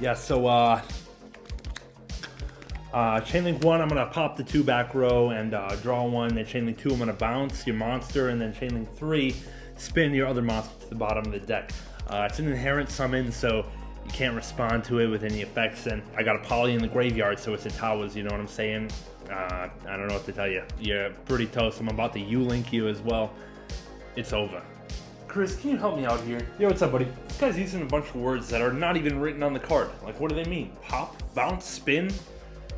Yeah, so chain link 1, I'm gonna pop the 2 back row and draw 1. Then chain link 2, I'm gonna bounce your monster, and then chain link 3, spin your other monster to the bottom of the deck. It's an inherent summon, so you can't respond to it with any effects. And I got a poly in the graveyard, so it's a towers. You know what I'm saying? I don't know what to tell you. You're pretty toast. I'm about to U-link you as well. It's over. Chris, can you help me out here? Yo, what's up, buddy? This guy's using a bunch of words that are not even written on the card. Like, what do they mean? Pop? Bounce? Spin?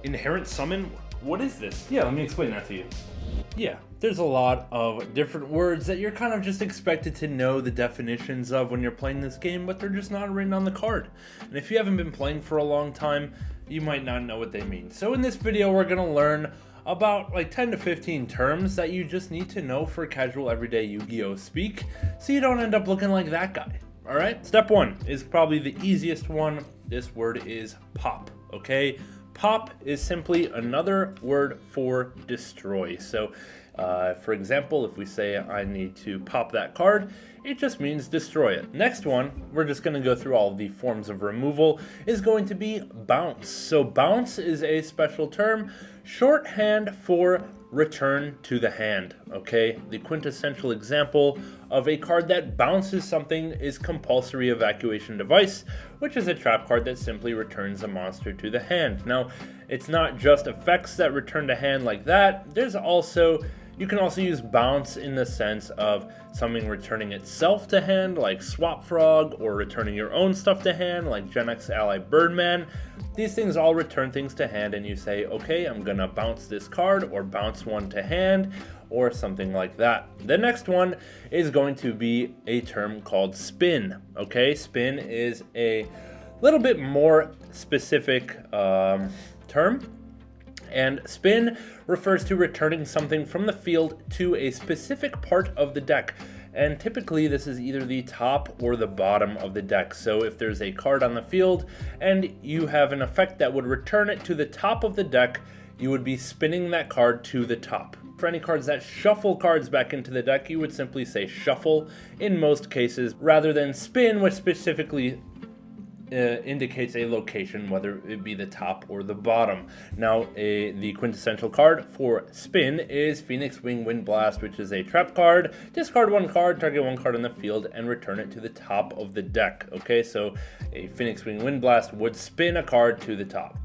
Inherent summon? What is this? Yeah, let me explain that to you. Yeah, there's a lot of different words that you're kind of just expected to know the definitions of when you're playing this game, but they're just not written on the card. And if you haven't been playing for a long time, you might not know what they mean. So in this video, we're gonna learn about like 10 to 15 terms that you just need to know for casual everyday Yu-Gi-Oh speak, so you don't end up looking like that guy. All right, step 1 is probably the easiest one. This word is pop, okay? Pop is simply another word for destroy. So for example, if we say I need to pop that card, it just means destroy it. Next one, we're just going to go through all of the forms of removal, is going to be bounce. So bounce is a special term, shorthand for return to the hand, okay? The quintessential example of a card that bounces something is compulsory evacuation device, which is a trap card that simply returns a monster to the hand. Now, it's not just effects that return to hand like that. You can also use bounce in the sense of something returning itself to hand, like Swap Frog, or returning your own stuff to hand, like Gen X Ally Birdman. These things all return things to hand, and you say, okay, I'm gonna bounce this card, or bounce one to hand, or something like that. The next one is going to be a term called spin, okay? Spin is a little bit more specific term. And spin refers to returning something from the field to a specific part of the deck. And typically this is either the top or the bottom of the deck. So if there's a card on the field and you have an effect that would return it to the top of the deck, you would be spinning that card to the top. For any cards that shuffle cards back into the deck, you would simply say shuffle in most cases, rather than spin, which specifically indicates a location, whether it be the top or the bottom. Now, the quintessential card for spin is Phoenix Wing Wind Blast, which is a trap card. Discard 1 card, target 1 card on the field, and return it to the top of the deck. Okay, so a Phoenix Wing Wind Blast would spin a card to the top.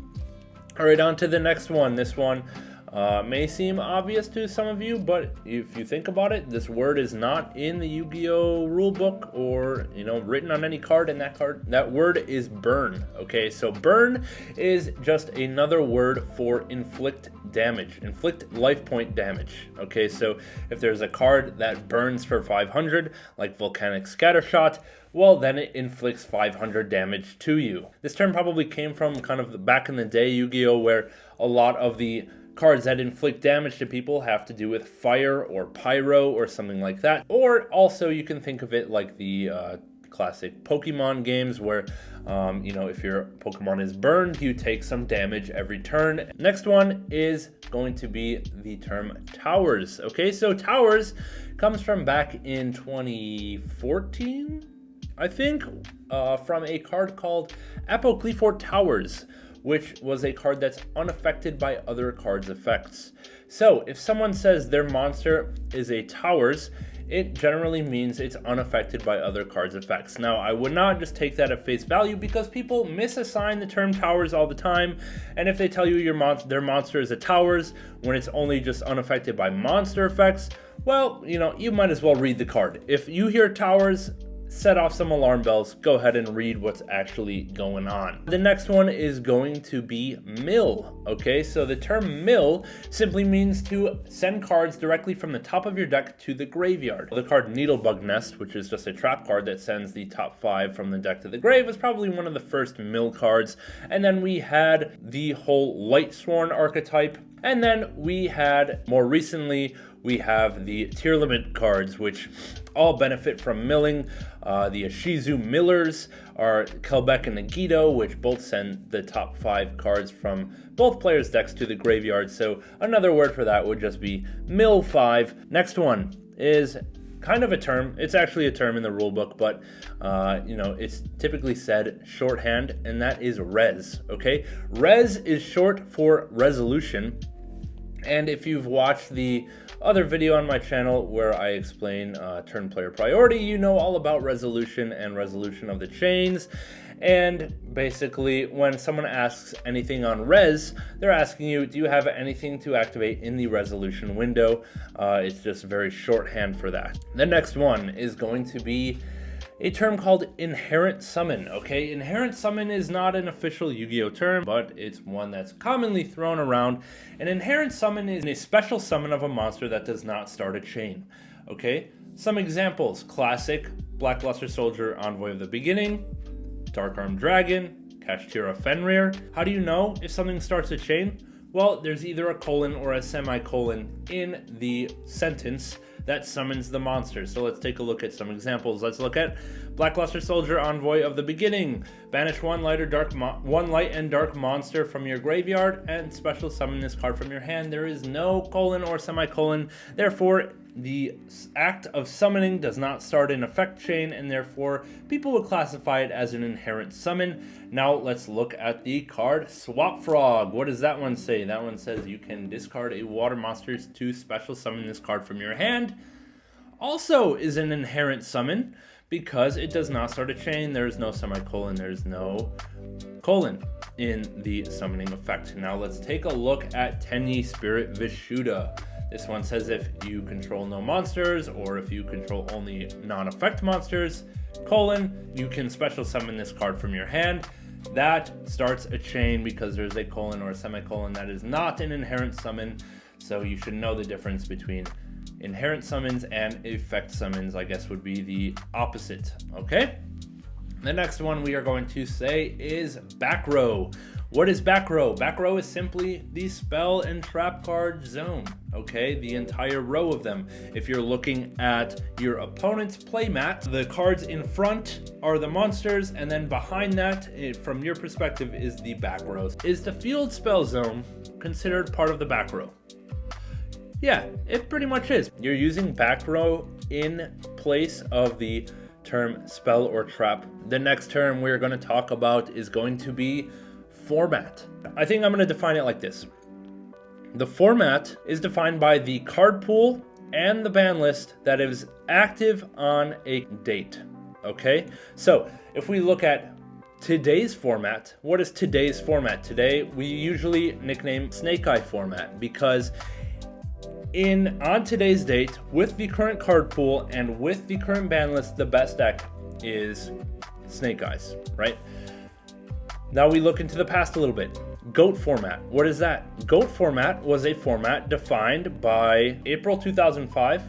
All right, on to the next one. This one may seem obvious to some of you, but if you think about it, this word is not in the Yu-Gi-Oh rulebook or, written on any card, and that word is burn. Okay, so burn is just another word for inflict damage, inflict life point damage. Okay, so if there's a card that burns for 500, like Volcanic Scattershot, well, then it inflicts 500 damage to you. This term probably came from kind of back in the day Yu-Gi-Oh, where a lot of the cards that inflict damage to people have to do with fire or pyro or something like that. Or also you can think of it like the classic Pokemon games where, if your Pokemon is burned, you take some damage every turn. Next one is going to be the term towers. Okay, so towers comes from back in 2014, I think, from a card called Apocryphal Towers, which was a card that's unaffected by other cards' effects. So if someone says their monster is a towers, it generally means it's unaffected by other cards' effects. Now, I would not just take that at face value, because people misassign the term towers all the time, and if they tell you their monster is a towers when it's only just unaffected by monster effects, well, you might as well read the card. If you hear towers, set off some alarm bells, go ahead and read what's actually going on. The next one is going to be mill. Okay, so the term mill simply means to send cards directly from the top of your deck to the graveyard. The card Needlebug Nest, which is just a trap card that sends the top 5 from the deck to the grave, was probably one of the first mill cards. And then we had the whole Lightsworn archetype. And then we had, more recently, we have the Tearlament cards, which all benefit from milling. The Ishizu Millers are Kelbeck and Nagito, which both send the top 5 cards from both players' decks to the graveyard. So another word for that would just be Mill 5. Next one is kind of a term. It's actually a term in the rulebook, but you know, it's typically said shorthand, and that is res. Okay, res is short for resolution. And if you've watched the other video on my channel where I explain turn player priority, you know all about resolution and resolution of the chains. And basically, when someone asks anything on res, they're asking you, do you have anything to activate in the resolution window? It's just very shorthand for that. The next one is going to be a term called inherent summon. Okay, inherent summon is not an official Yu-Gi-Oh term, but it's one that's commonly thrown around. An inherent summon is a special summon of a monster that does not start a chain. Okay, some examples: classic Blackluster Soldier, Envoy of the Beginning, Dark Armed Dragon, Kashtira Fenrir. How do you know if something starts a chain? Well, there's either a colon or a semicolon in the sentence that summons the monster. So let's take a look at some examples. Let's look at Blackluster Soldier, Envoy of the Beginning. Banish one light and dark monster from your graveyard and special summon this card from your hand. There is no colon or semicolon. Therefore, the act of summoning does not start an effect chain, and therefore people would classify it as an inherent summon. Now let's look at the card Swap Frog. What does that one say? That one says you can discard a water monster to special summon this card from your hand. Also is an inherent summon because it does not start a chain. There is no semicolon, there's no colon in the summoning effect. Now let's take a look at Tenyi Spirit Vishuddha. This one says if you control no monsters, or if you control only non-effect monsters, colon, you can special summon this card from your hand. That starts a chain because there's a colon or a semicolon. That is not an inherent summon, so you should know the difference between inherent summons and effect summons, I guess would be the opposite, okay? The next one we are going to say is back row. What is back row? Back row is simply the spell and trap card zone, okay? The entire row of them. If you're looking at your opponent's playmat, the cards in front are the monsters, and then behind that, from your perspective, is the back row. Is the field spell zone considered part of the back row? Yeah, it pretty much is. You're using back row in place of the term spell or trap. The next term we're going to talk about is going to be format. I think I'm going to define it like this. The format is defined by the card pool and the ban list that is active on a date. Okay, so if we look at today's format, what is today's format? Today we usually nickname Snake Eye format because on today's date, with the current card pool and with the current ban list, the best deck is Snake Eyes, right? Now we look into the past a little bit. GOAT format. What is that? GOAT format was a format defined by April 2005.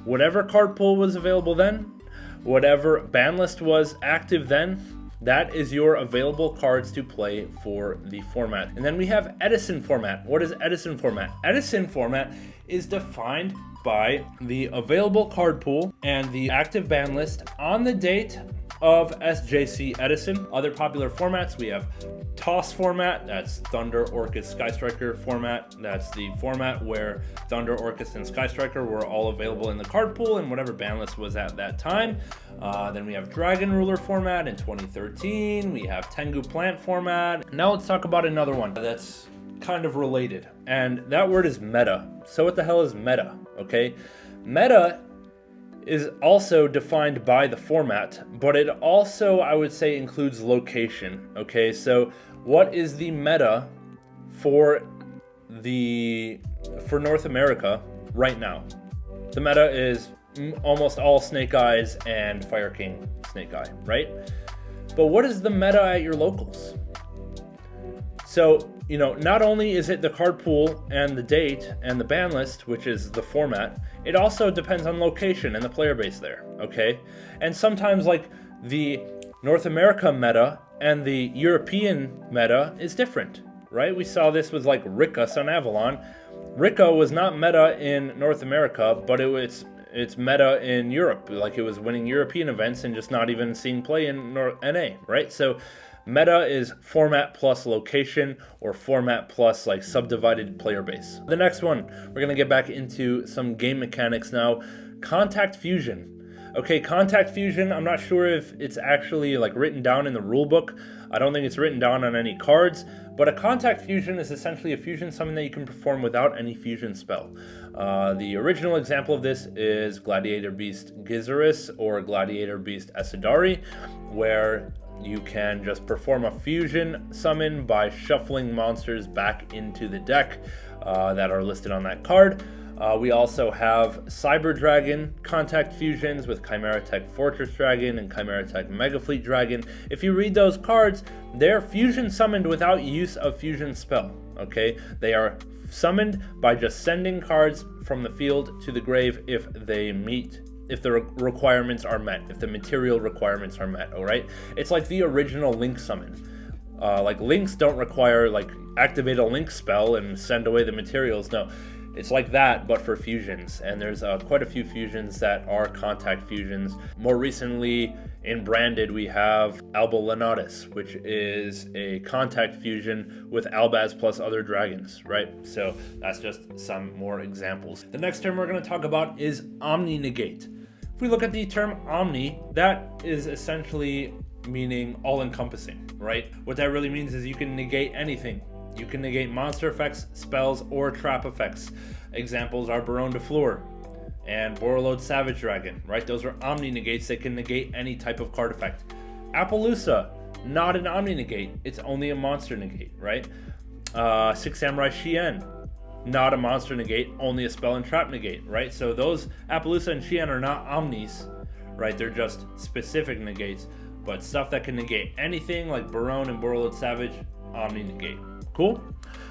Whatever card pool was available then, whatever ban list was active then, that is your available cards to play for the format. And then we have Edison format. What is Edison format? Edison format is defined by the available card pool and the active ban list on the date of SJC Edison. Other popular formats, we have Toss format, that's Thunder, Orcus, Sky Striker format. That's the format where Thunder, Orcus, and Sky Striker were all available in the card pool and whatever ban list was at that time. Then we have Dragon Ruler format in 2013. We have Tengu Plant format. Now let's talk about another one that's kind of related, and that word is meta. So what the hell is meta? Okay, meta is also defined by the format, but it also, I would say, includes location. Okay, so what is the meta for North America right now? The meta is almost all Snake Eyes and Fire King Snake Eye, right? But what is the meta at your locals? So, you know, not only is it the card pool and the date and the ban list, which is the format, it also depends on location and the player base there, okay? And sometimes, like, the North America meta and the European meta is different, right? We saw this with, like, Rika Sun Avalon. Rika was not meta in North America, but it's meta in Europe. Like, it was winning European events and just not even seeing play in NA, right? So meta is format plus location, or format plus like subdivided player base. The next one, we're gonna get back into some game mechanics now. Contact Fusion. Okay, Contact Fusion, I'm not sure if it's actually like written down in the rulebook. I don't think it's written down on any cards, but a Contact Fusion is essentially a fusion summon that you can perform without any fusion spell. The original example of this is Gladiator Beast Gizaris or Gladiator Beast Esadari, where you can just perform a fusion summon by shuffling monsters back into the deck that are listed on that card. We also have Cyber Dragon Contact Fusions with Chimera Tech Fortress Dragon and Chimera Tech Mega Fleet Dragon. If you read those cards, they're fusion summoned without use of fusion spell, okay? They are summoned by just sending cards from the field to the grave if the requirements are met, if the material requirements are met, all right? It's like the original Link summon. Like Links don't require like activate a Link spell and send away the materials, no. It's like that, but for fusions, and there's quite a few fusions that are Contact Fusions. More recently, in Branded, we have Alba Lenatus, which is a Contact Fusion with Albaz plus other dragons, right? So that's just some more examples. The next term we're going to talk about is Omni Negate. If we look at the term Omni, that is essentially meaning all-encompassing, right? What that really means is you can negate anything. You can negate monster effects, spells, or trap effects. Examples are Baron de Fleur and Borreload Savage Dragon, right? Those are Omni Negates that can negate any type of card effect. Appaloosa, not an Omni Negate. It's only a monster negate, right? Six Samurai Shien, not a monster negate, only a spell and trap negate, right? So those Appaloosa and Shien are not Omnis, right? They're just specific negates. But stuff that can negate anything like Baron and Borreload Savage, Omni Negate. Cool?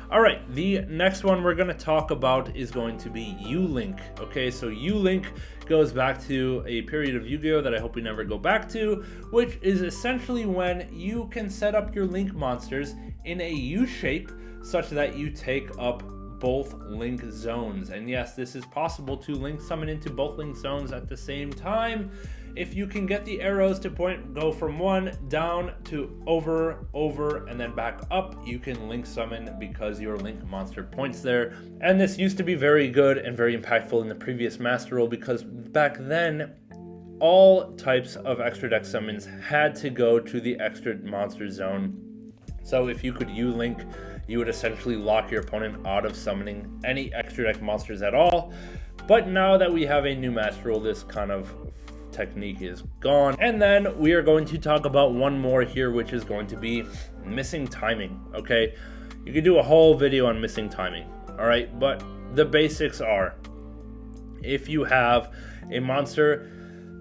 All right, the next one we're going to talk about is going to be U-Link. Okay, so U-Link goes back to a period of Yugioh that I hope we never go back to, which is essentially when you can set up your Link monsters in a U shape such that you take up both Link zones. And yes, this is possible to Link summon into both Link zones at the same time. If you can get the arrows to go from one down to over, and then back up, you can Link summon because your Link monster points there. And this used to be very good and very impactful in the previous Master Duel because back then, all types of extra deck summons had to go to the extra monster zone. So if you could U-Link, you would essentially lock your opponent out of summoning any extra deck monsters at all. But now that we have a new Master Duel, this kind of technique is gone. And then we are going to talk about one more here, which is going to be missing timing. Okay, you could do a whole video on missing timing, all right, but the basics are, if you have a monster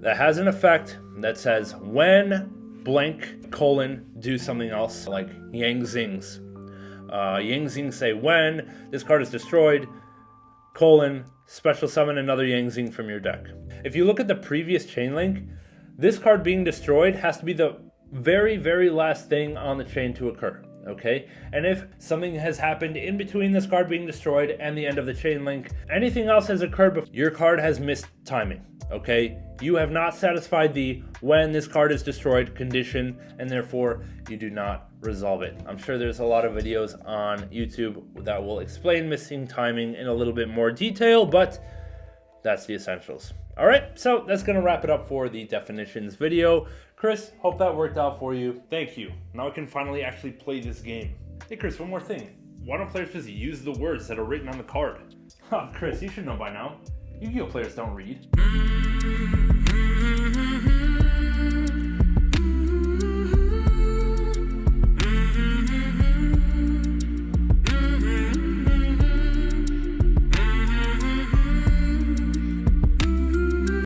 that has an effect that says when blank colon do something else, like Yang Zings. Yang Zings say when this card is destroyed colon special summon another Yang Zing from your deck. If you look at the previous chain link, this card being destroyed has to be the very, very last thing on the chain to occur, okay? And if something has happened in between this card being destroyed and the end of the chain link, anything else has occurred before, your card has missed timing, okay? You have not satisfied the when this card is destroyed condition, and therefore you do not resolve it. I'm sure there's a lot of videos on YouTube that will explain missing timing in a little bit more detail, but that's the essentials. All right, so that's gonna wrap it up for the definitions video. Chris, hope that worked out for you. Thank you. Now I can finally actually play this game. Hey Chris, one more thing. Why don't players just use the words that are written on the card? Huh, Chris, you should know by now. Yu-Gi-Oh players don't read.